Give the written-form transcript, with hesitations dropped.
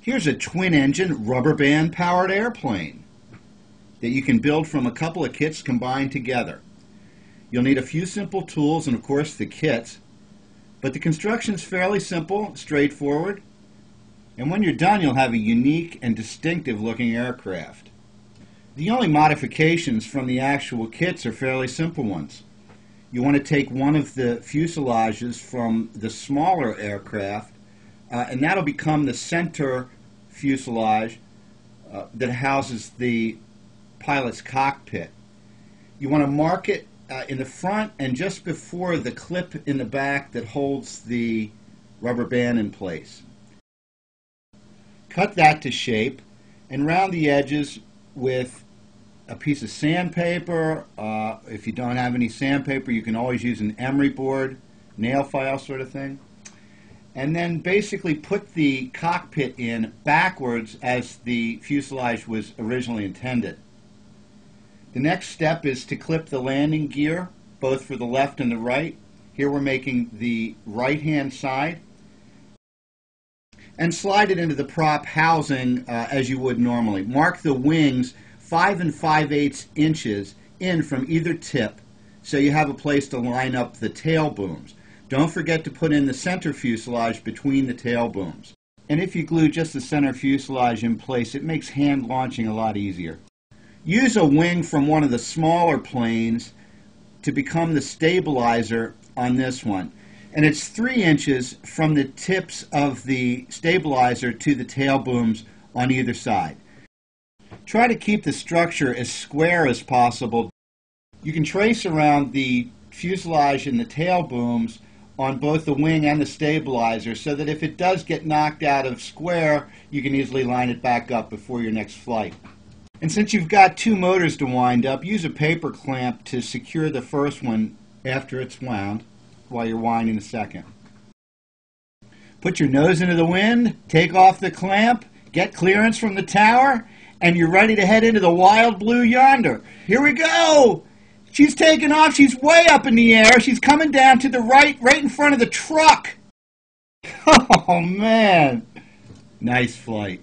Here's a twin-engine rubber band-powered airplane that you can build from a couple of kits combined together. You'll need a few simple tools and, of course, the kits, but the construction is fairly simple, straightforward, and when you're done, you'll have a unique and distinctive-looking aircraft. The only modifications from the actual kits are fairly simple ones. You want to take one of the fuselages from the smaller aircraft, and that'll become the center fuselage that houses the pilot's cockpit. You want to mark it in the front and just before the clip in the back that holds the rubber band in place. Cut that to shape and round the edges with a piece of sandpaper. If you don't have any sandpaper, you can always use an emery board, nail file sort of thing. And then basically put the cockpit in backwards as the fuselage was originally intended. The next step is to clip the landing gear, both for the left and the right. Here we're making the right-hand side. And slide it into the prop housing as you would normally. Mark the wings 5 5/8 inches in from either tip so you have a place to line up the tail booms. Don't forget to put in the center fuselage between the tail booms. And if you glue just the center fuselage in place, it makes hand launching a lot easier. Use a wing from one of the smaller planes to become the stabilizer on this one. And it's 3 inches from the tips of the stabilizer to the tail booms on either side. Try to keep the structure as square as possible. You can trace around the fuselage and the tail booms on both the wing and the stabilizer so that if it does get knocked out of square, you can easily line it back up before your next flight. And since you've got 2 motors to wind up, use a paper clamp to secure the first one after it's wound while you're winding the second. Put your nose into the wind, take off the clamp, get clearance from the tower, and you're ready to head into the wild blue yonder. Here we go! She's taking off. She's way up in the air. She's coming down to the right in front of the truck. Oh, man. Nice flight.